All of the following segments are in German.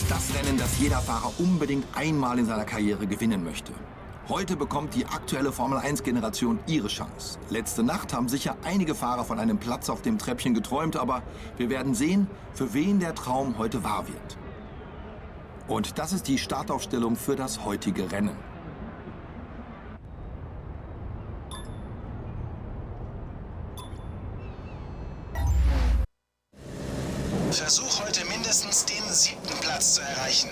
ist das Rennen, das jeder Fahrer unbedingt einmal in seiner Karriere gewinnen möchte. Heute bekommt die aktuelle Formel-1-Generation ihre Chance. Letzte Nacht haben sicher einige Fahrer von einem Platz auf dem Treppchen geträumt, aber wir werden sehen, für wen der Traum heute wahr wird. Und das ist die Startaufstellung für das heutige Rennen. Versuch heute mindestens den 7. Platz zu erreichen.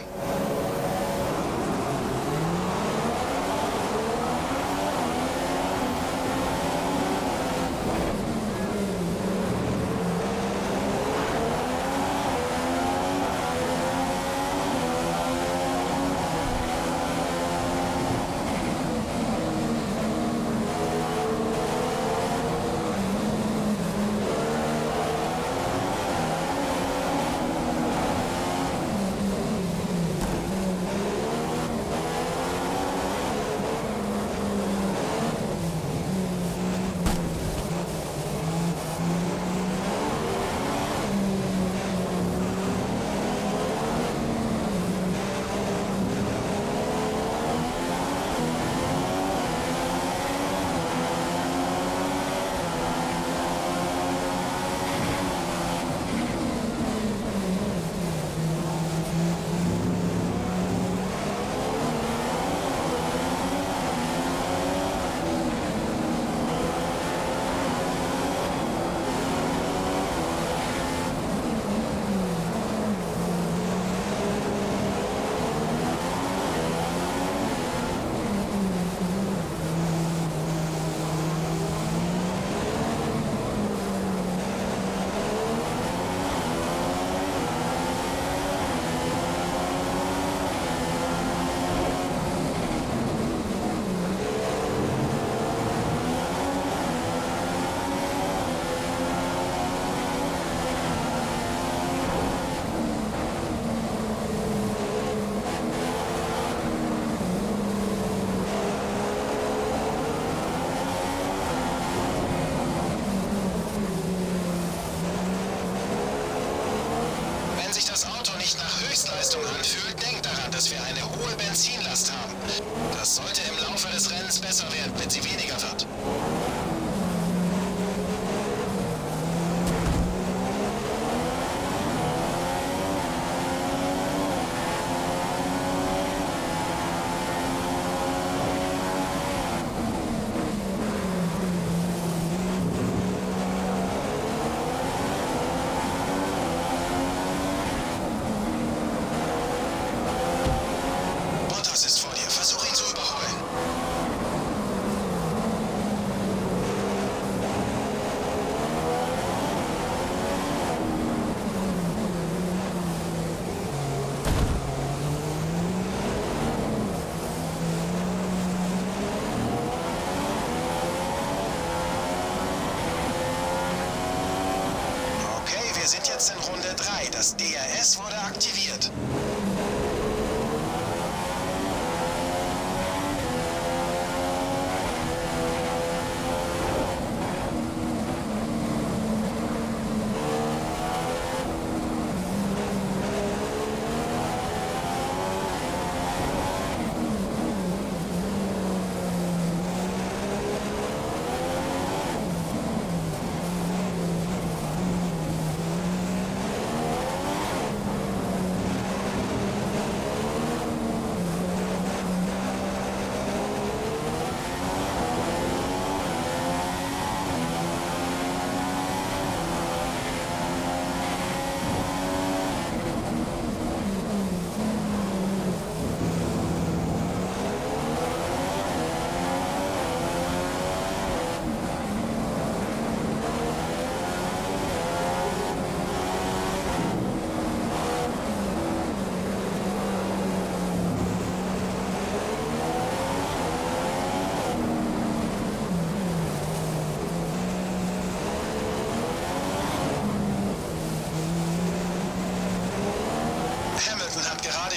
Anfühlt, denkt daran, dass wir eine hohe Benzinlast haben. Das sollte im Laufe des Rennens besser werden, wenn sie weniger wird. Wir sind jetzt in Runde 3. Das DRS wurde aktiviert.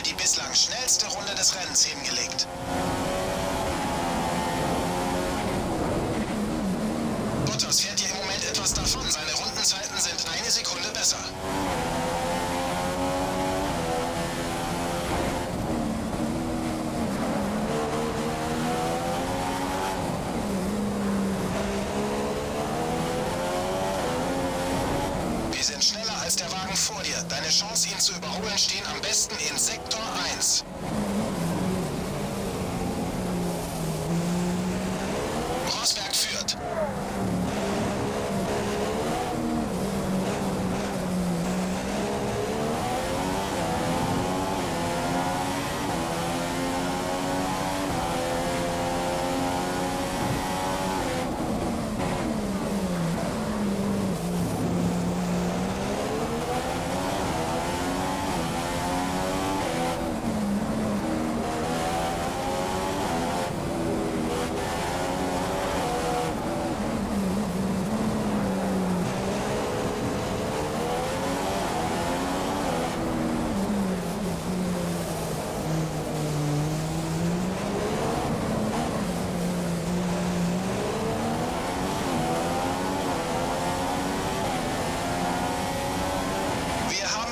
Die bislang schnellste Runde des Rennens hingelegt. Bottas fährt hier im Moment etwas davon. Seine Rundenzeiten sind eine Sekunde besser. Deine Chance, ihn zu überholen, stehen am besten in Sektor 1. Rosberg führt.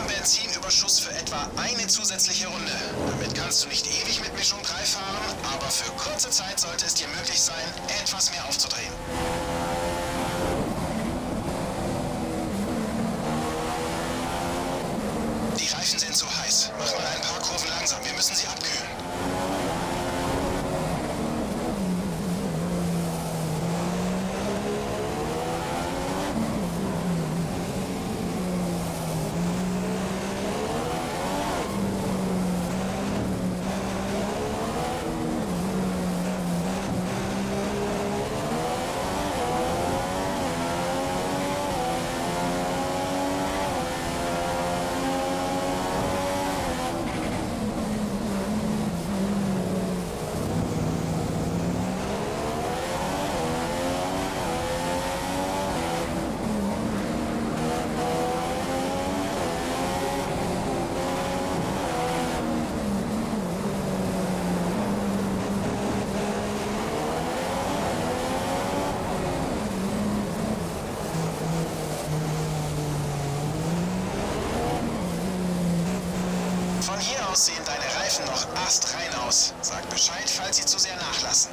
Benzinüberschuss für etwa eine zusätzliche Runde. Damit kannst du nicht ewig mit Mischung 3 fahren, aber für kurze Zeit sollte es dir möglich sein, etwas mehr aufzudrehen. Die Reifen sind zu heiß. Mach mal ein paar Kurven langsam. Wir müssen sie abkühlen. Von hier aus sehen deine Reifen noch astrein aus. Sag Bescheid, falls sie zu sehr nachlassen.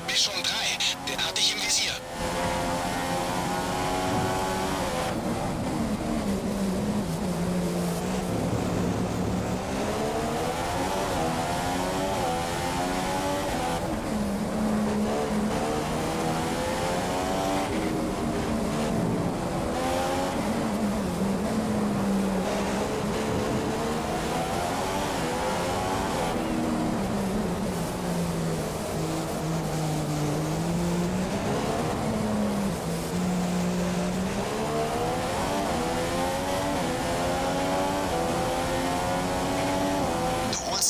Mischung 3, der hat dich im Visier.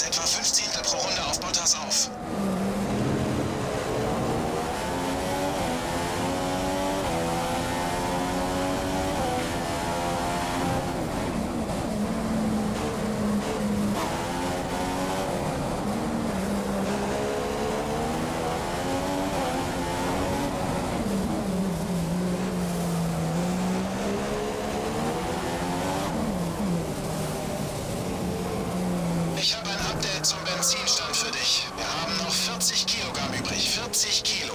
Etwa 5 Zehntel pro Runde auf Bottas auf. Ich habe ein Update zum Benzinstand für dich. Wir haben noch 40 Kilogramm übrig. 40 Kilo.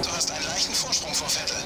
Du hast einen leichten Vorsprung vor Vettel.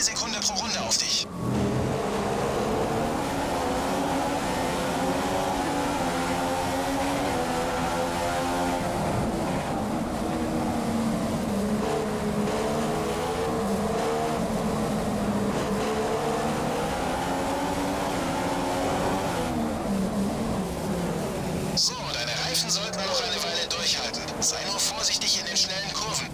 Sekunde pro Runde auf dich. So, deine Reifen sollten noch eine Weile durchhalten. Sei nur vorsichtig in den schnellen Kurven.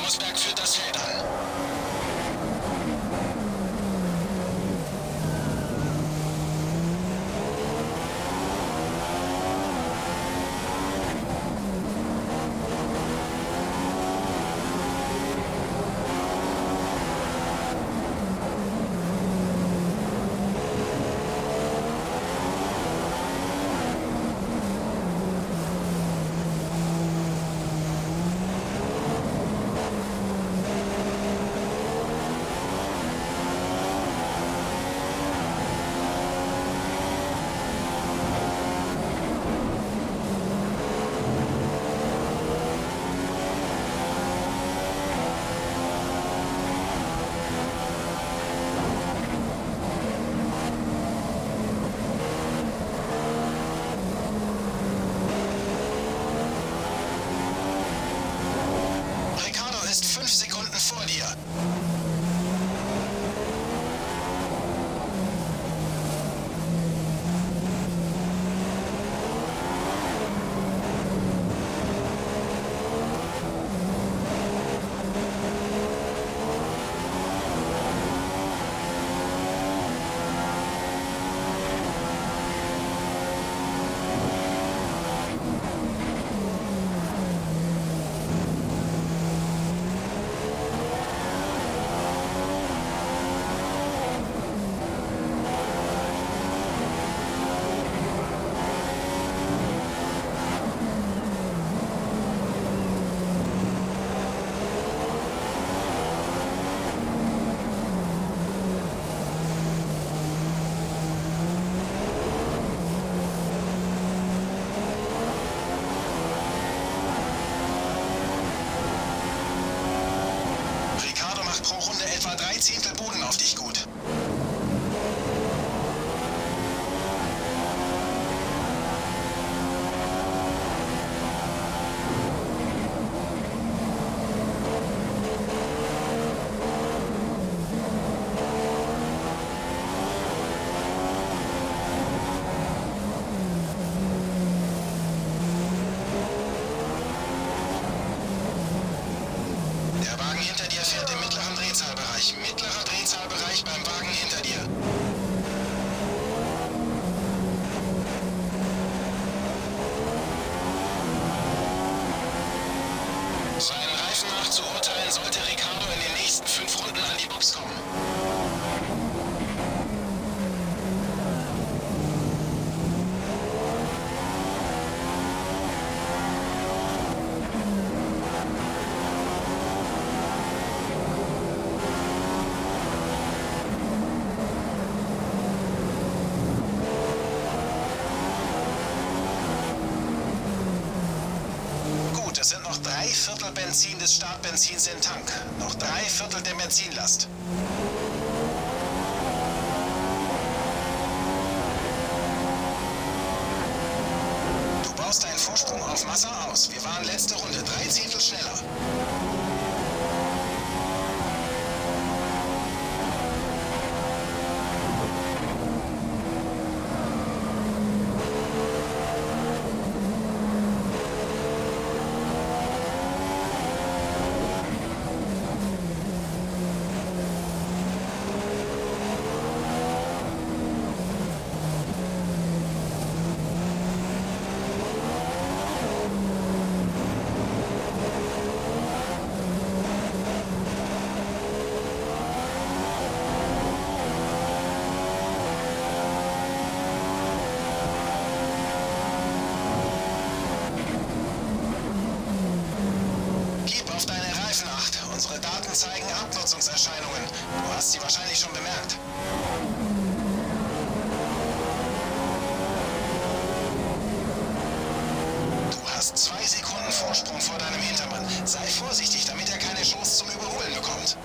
Rosberg führt das Feld an. Ricardo ist 5 Sekunden vor dir. Ricardo macht pro Runde etwa 3 Zehntel Boden auf dich gut. Der Wagen hinter dir fährt im mittleren Drehzahlbereich. Mittlerer Drehzahlbereich beim Wagen hinter 3/4 Benzin des Startbenzins im Tank. Noch 3/4 der Benzinlast. Du baust deinen Vorsprung auf Massa aus. Wir waren letzte Runde 3/10 schneller. Unsere Daten zeigen Abnutzungserscheinungen. Du hast sie wahrscheinlich schon bemerkt. Du hast 2 Sekunden Vorsprung vor deinem Hintermann. Sei vorsichtig, damit er keine Chance zum Überholen bekommt.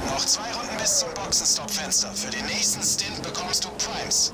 Noch 2 Runden bis zum Boxenstopp-Fenster. Für den nächsten Stint bekommst du Primes.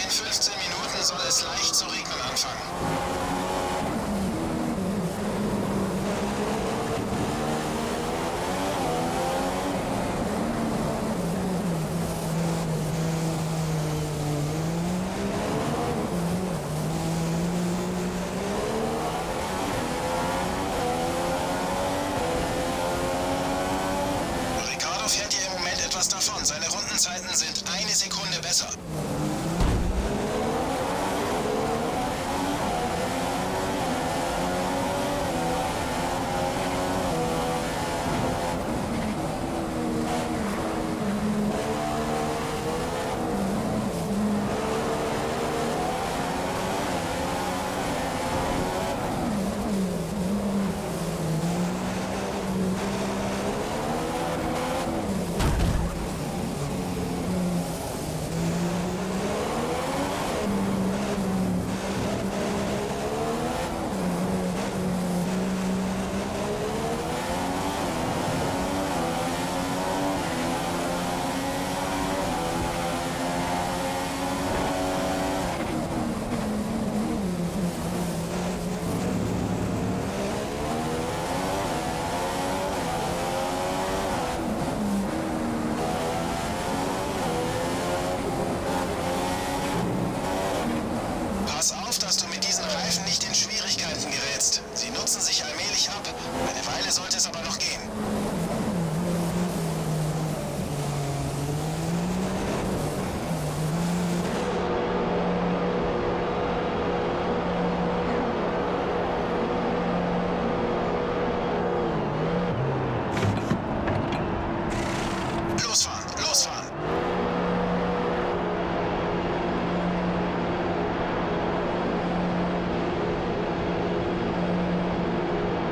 In 15 Minuten soll es leicht zu regnen anfangen. Ricardo fährt hier im Moment etwas davon. Seine Rundenzeiten sind 1 Sekunde besser. Pass auf, dass du mit diesen Reifen nicht in Schwierigkeiten gerätst. Sie nutzen sich allmählich ab. Eine Weile sollte es aber noch gehen. Losfahren, losfahren!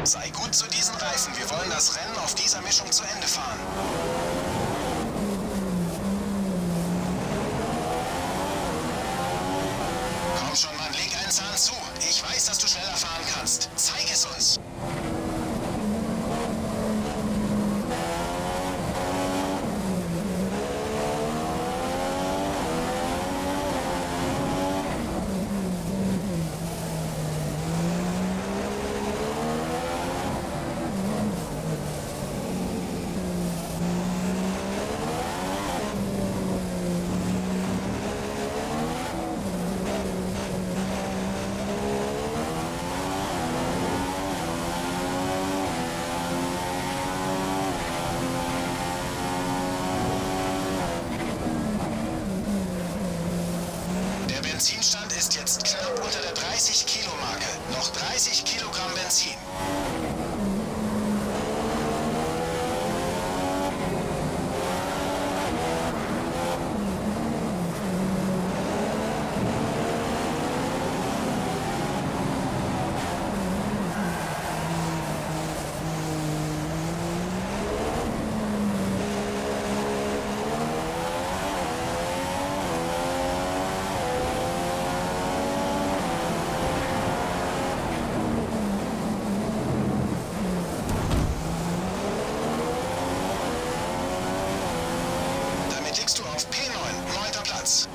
Sei gut zu diesen Reifen. Wir wollen das Rennen auf dieser Mischung zu Ende fahren. Komm schon, Mann, leg einen Zahn zu. Ich weiß, dass du schneller fahren kannst. Zeig es uns. Der Benzinstand ist jetzt knapp unter der 30-Kilo-Marke. Noch 30 Kilogramm Benzin. Damit liegst du auf P9, 9. Platz.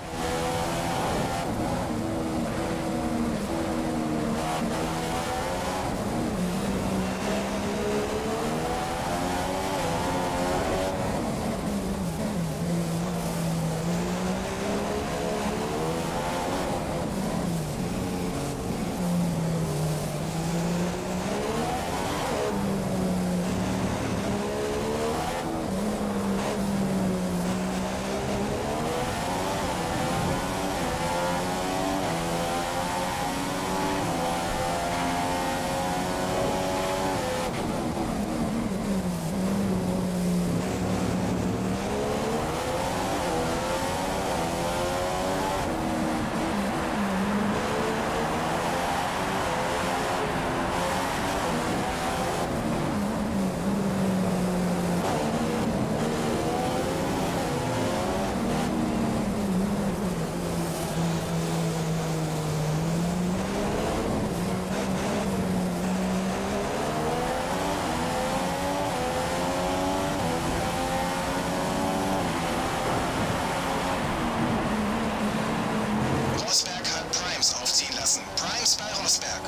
Rosberg hat Primes aufziehen lassen. Primes bei Rosberg.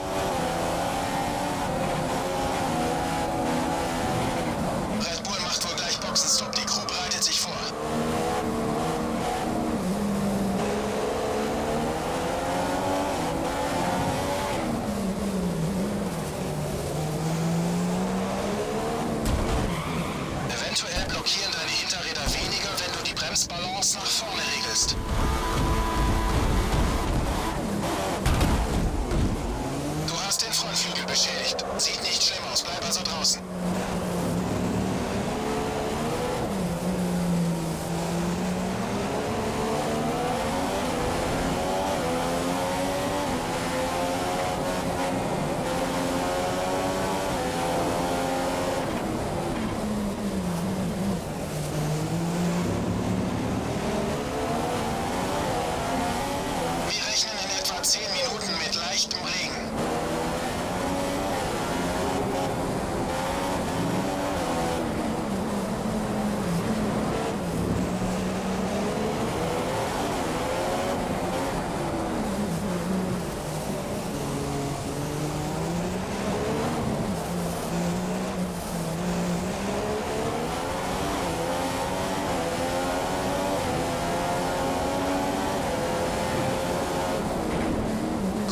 Red Bull macht wohl gleich Boxenstopp. Die Crew bereitet sich vor. Eventuell blockieren deine Hinterräder weniger, wenn du die Bremsbalance nach vorne regelst. Du hast den Frontflügel beschädigt. Sieht nicht schlimm aus, bleib also draußen. Wir rechnen in etwa 10 Minuten mit leichtem Regen.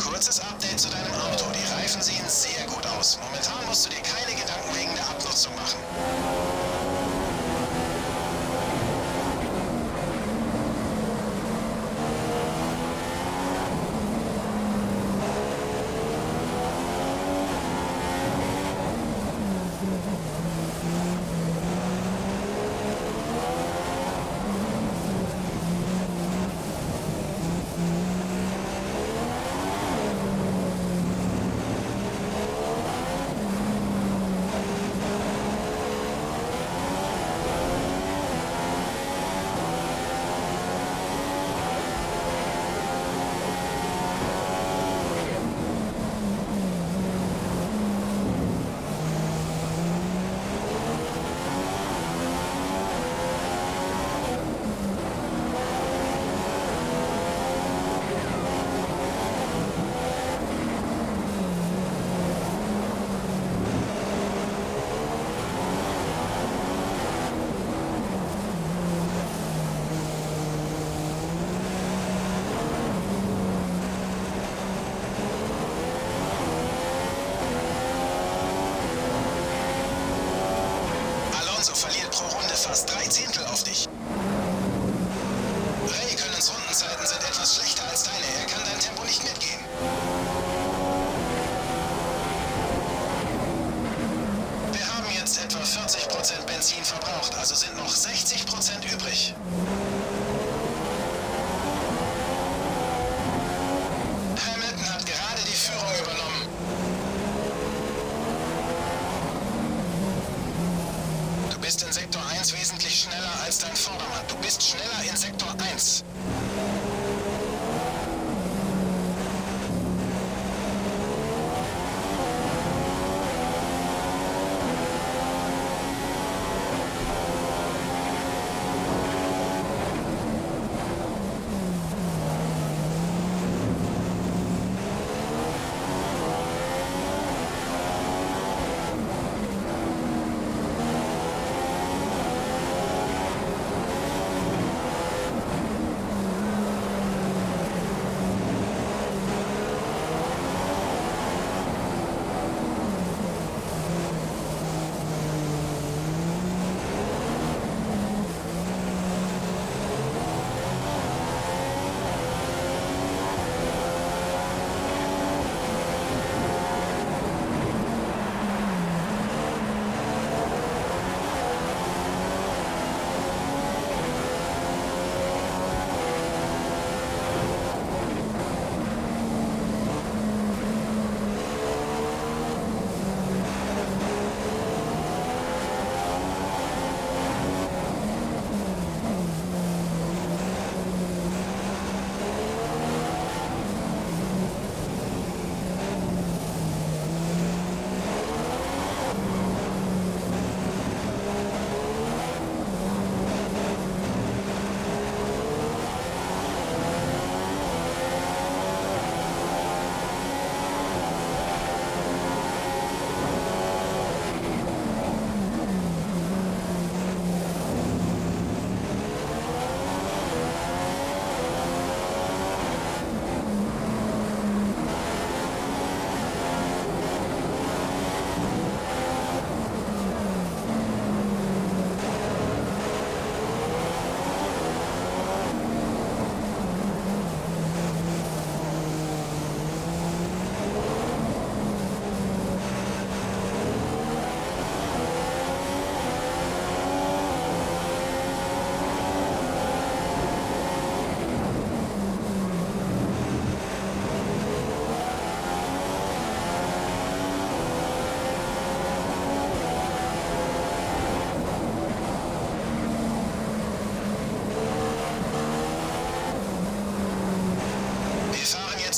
Kurzes Update zu deinem Auto. Die Reifen sehen sehr gut aus. Momentan musst du dir keine Gedanken wegen der Abnutzung machen. Alonso verliert pro Runde fast 3 Zehntel auf dich. Räikkönens Rundenzeiten sind etwas schlechter als deine. Er kann dein Tempo nicht mitgehen. Wir haben jetzt etwa 40% Benzin verbraucht, also sind noch 60% übrig. Hamilton hat gerade die Führung übernommen. Du bist in Sektor 1 wesentlich schneller als dein Vordermann. Du bist schneller in Sektor 1.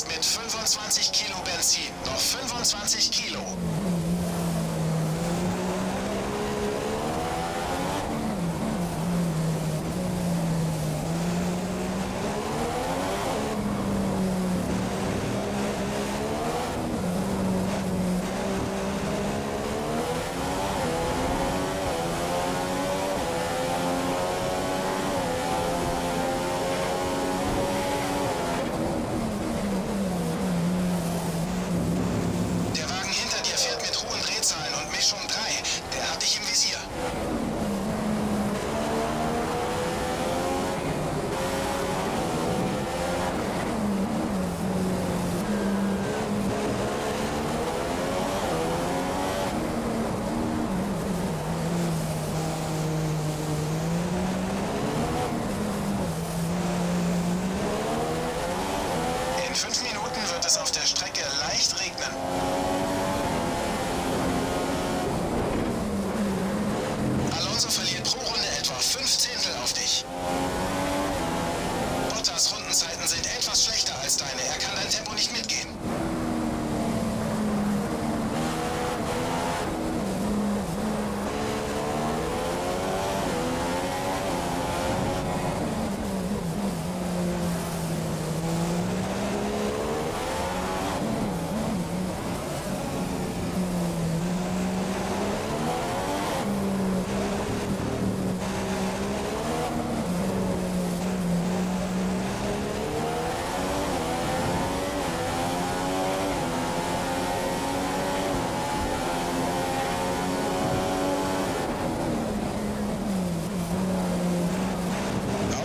Mit 25 Kilo Benzin. Noch 25 Kilo. fährt mit hohen Drehzahlen und Mischung 3. Der hat dich im Visier. In 5 Minuten wird es auf der Strecke leicht regnen. Alonso verliert pro Runde etwa 5 Zehntel auf dich. Bottas Rundenzeiten sind etwas schlechter als deine. Er kann dein Tempo nicht mitgehen.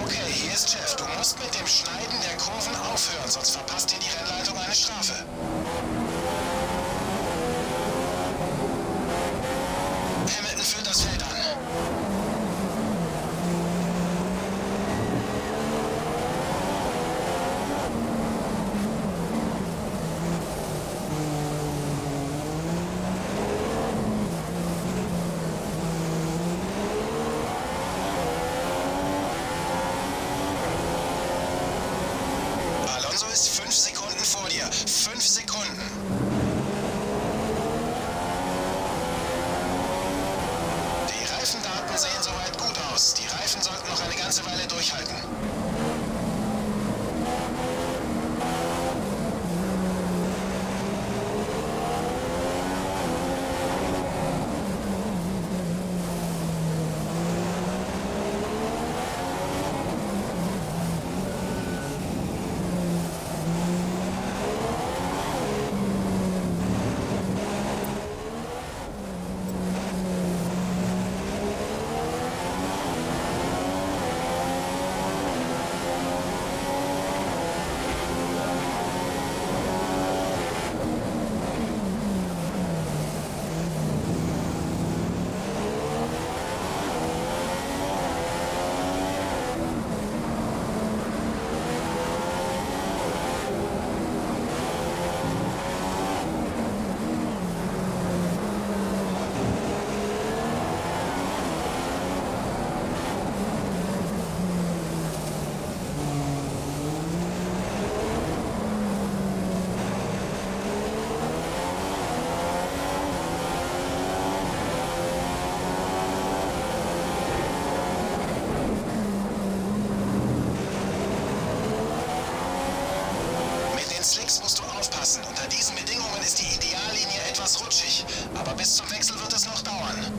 Okay, hier ist Jeff. Du musst mit dem Schneiden der Kurven aufhören, sonst verpasst dir die Rennleitung eine Strafe. Hamilton führt das Feld an. Alonso ist 5 Sekunden vor dir. 5 Sekunden. Die Reifendaten sehen soweit gut aus. Die Reifen sollten noch eine ganze Weile durchhalten. Mit den Slicks musst du aufpassen. Unter diesen Bedingungen ist die Ideallinie etwas rutschig. Aber bis zum Wechsel wird es noch dauern.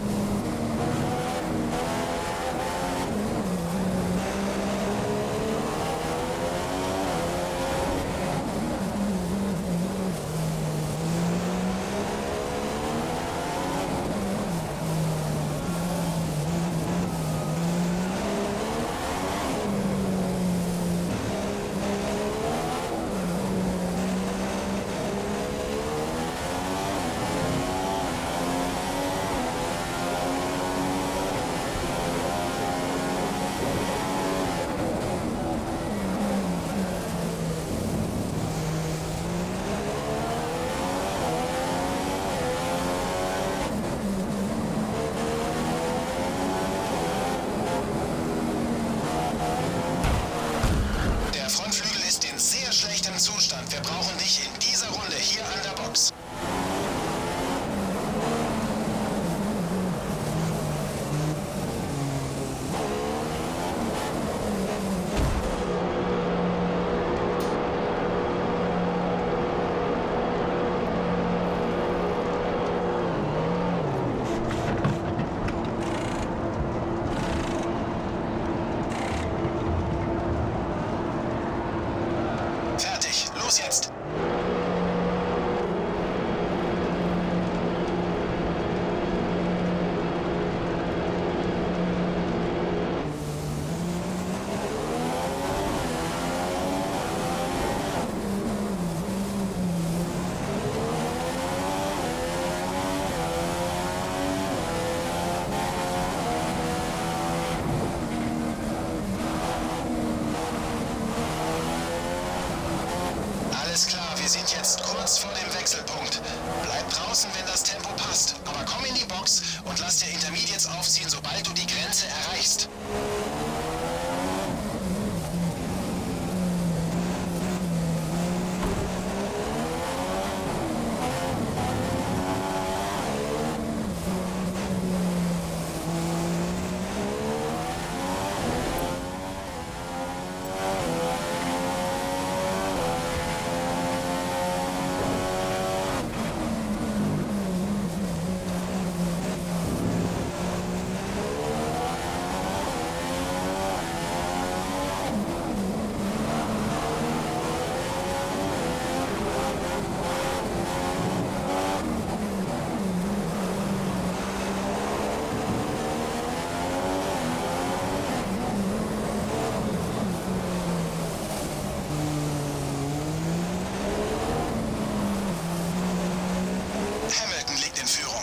sind jetzt kurz vor dem Wechselpunkt. Bleib draußen, wenn das Tempo passt. Aber komm in die Box und lass dir Intermediates aufziehen, sobald du die Grenze erreichst. Hamilton liegt in Führung.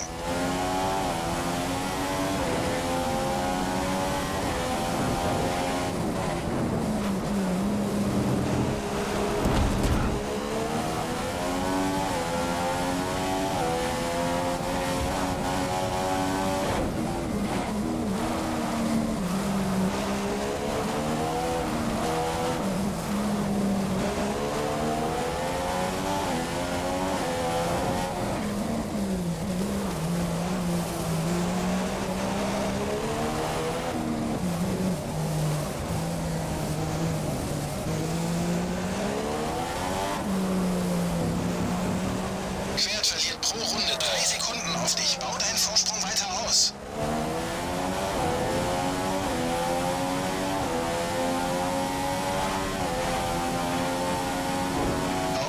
Quert verliert pro Runde 3 Sekunden auf dich. Bau deinen Vorsprung weiter aus.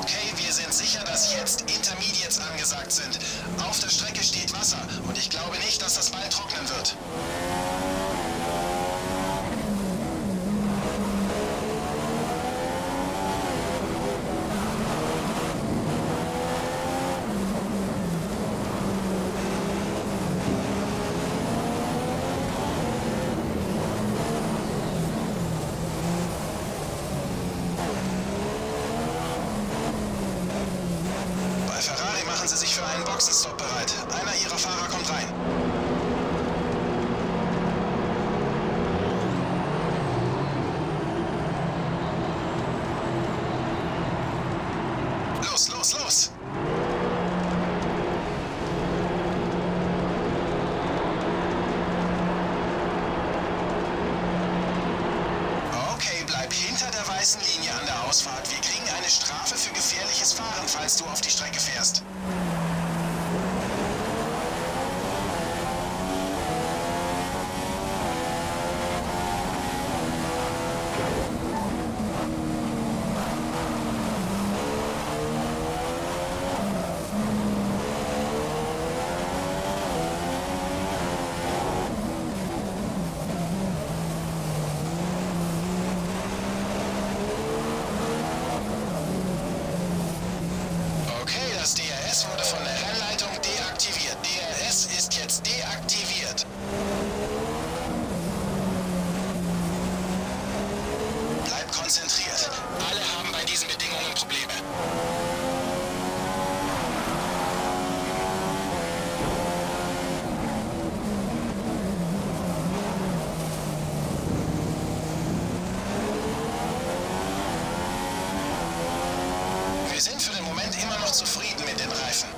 Okay, wir sind sicher, dass jetzt Intermediates angesagt sind. Auf der Strecke steht Wasser und ich glaube nicht, dass das bald trocknen wird. Bei Ferrari machen sie sich für einen Boxenstopp bereit. Einer ihrer Fahrer kommt rein. Los, los, los! Okay, bleib hinter der weißen Linie an der Ausfahrt. Wir kriegen eine Strafe für gefährliches Fahren, falls du auf die Strecke fährst. Okay, das DRS wurde von der Rennleitung deaktiviert. DRS ist jetzt deaktiviert. Bleib konzentriert. Alle haben bei diesen Bedingungen Probleme. Wir sind für den Moment immer noch zufrieden mit den Reifen.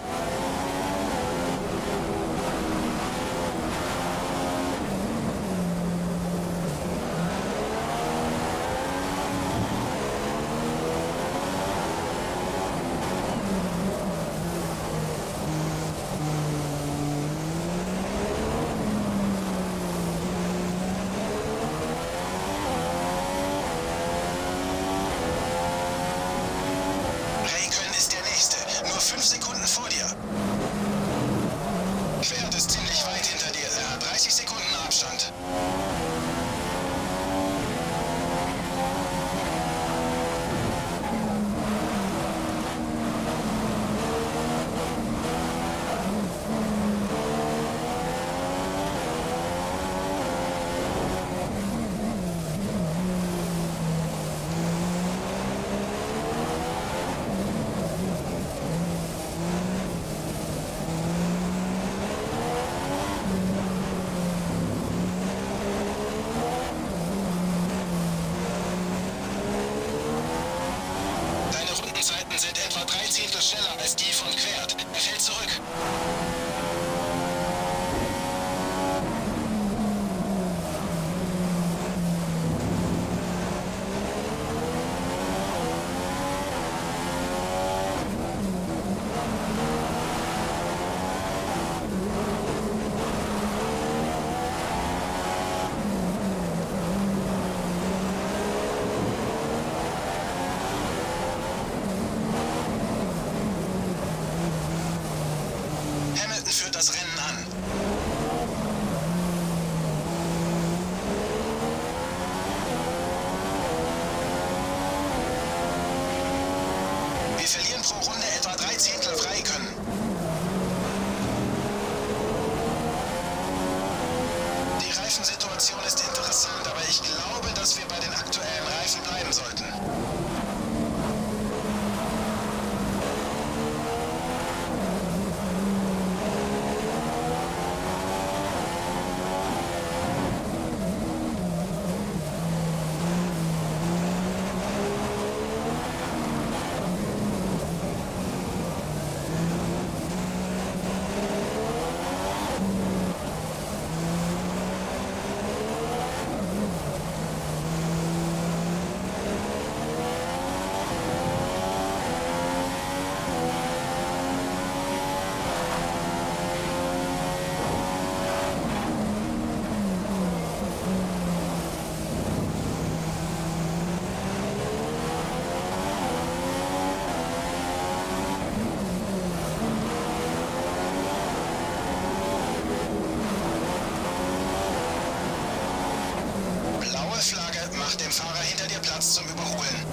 Raikön ist der Nächste. Nur 5 Sekunden vor dir. Quert ist ziemlich weit hinter dir. Er hat 30 Sekunden Abstand. Zehntel schneller als die von Quert. Er fällt zurück. Hamilton führt das Rennen an. Wir verlieren pro Runde etwa 3 Zehntel Freikönnen. Die Reifensituation ist interessant, aber ich glaube, dass wir bei den aktuellen Reifen bleiben sollten. Blaue Flagge macht dem Fahrer hinter dir Platz zum Überholen.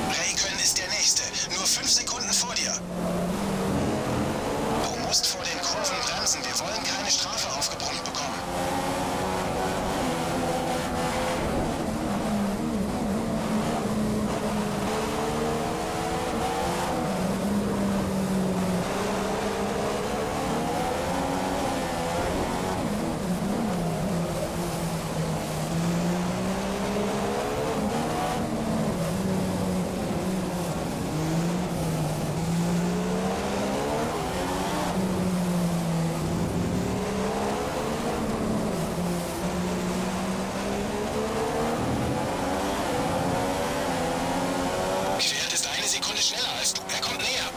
Räikkönen ist der Nächste, nur 5 Sekunden vor dir. Du musst vor den Kurven bremsen, wir wollen keine Strafe aufgebrummt bekommen. Quert ist 1 Sekunde schneller als du. Er kommt näher.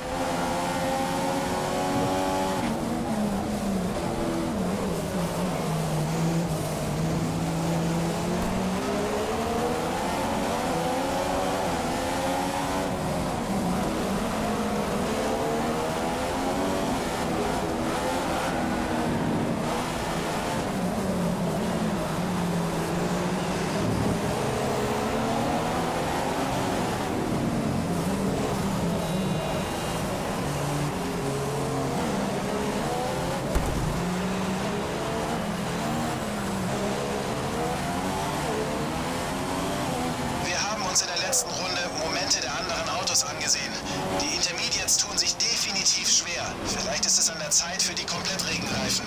Wir haben uns in der letzten Runde Momente der anderen Autos angesehen. Die Intermediates tun sich definitiv schwer. Vielleicht ist es an der Zeit für die Komplettregenreifen.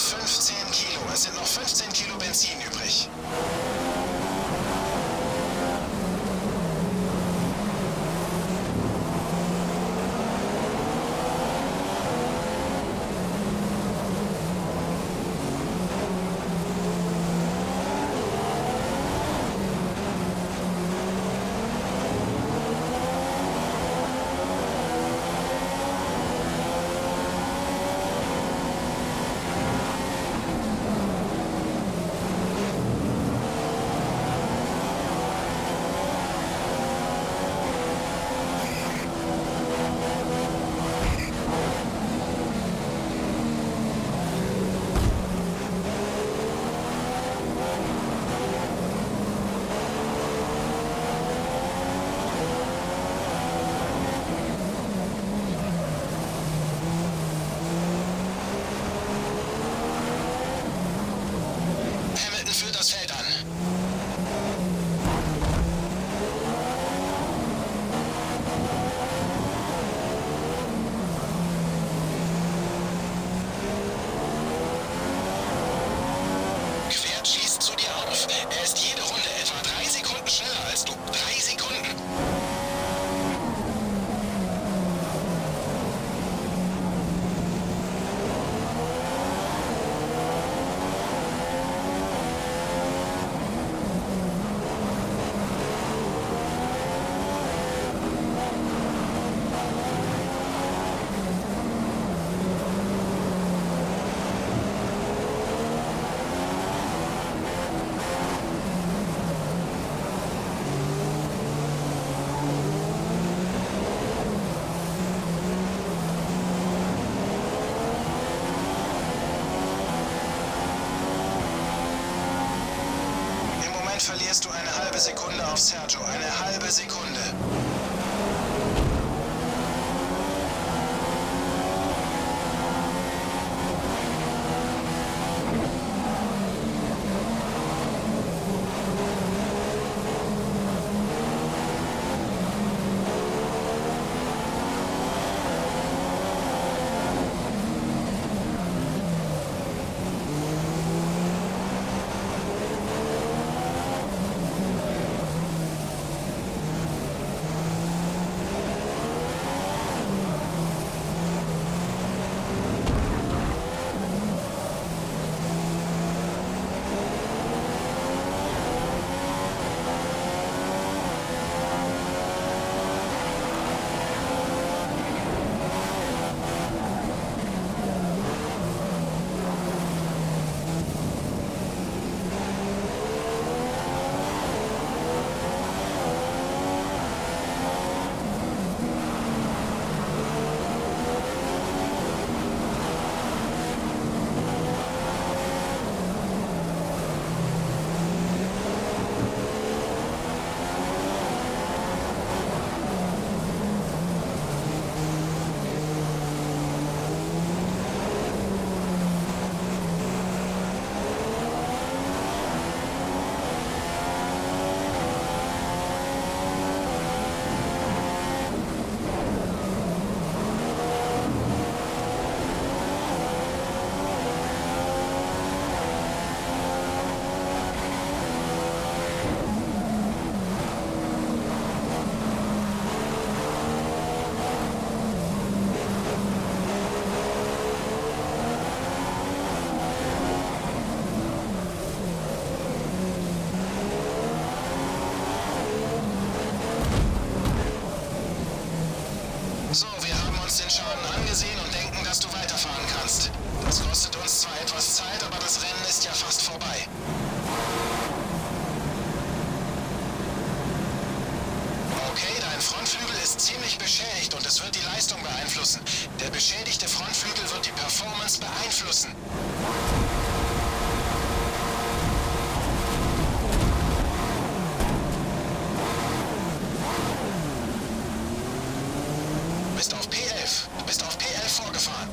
15 Kilo. Es sind noch 15 Kilo Benzin übrig. Hamilton führt das Feld an. Quert schießt zu dir auf. Er ist jede Runde etwa 3 Sekunden schneller als du. 3 Sekunden. Im Moment verlierst du eine halbe Sekunde auf Sergio. Eine halbe Sekunde. So, wir haben uns den Schaden angesehen und denken, dass du weiterfahren kannst. Das kostet uns zwar etwas Zeit, aber das Rennen ist ja fast vorbei. Okay, dein Frontflügel ist ziemlich beschädigt und es wird die Leistung beeinflussen. Der beschädigte Frontflügel wird die Performance beeinflussen. Bist auf P11. Du bist auf P11 vorgefahren.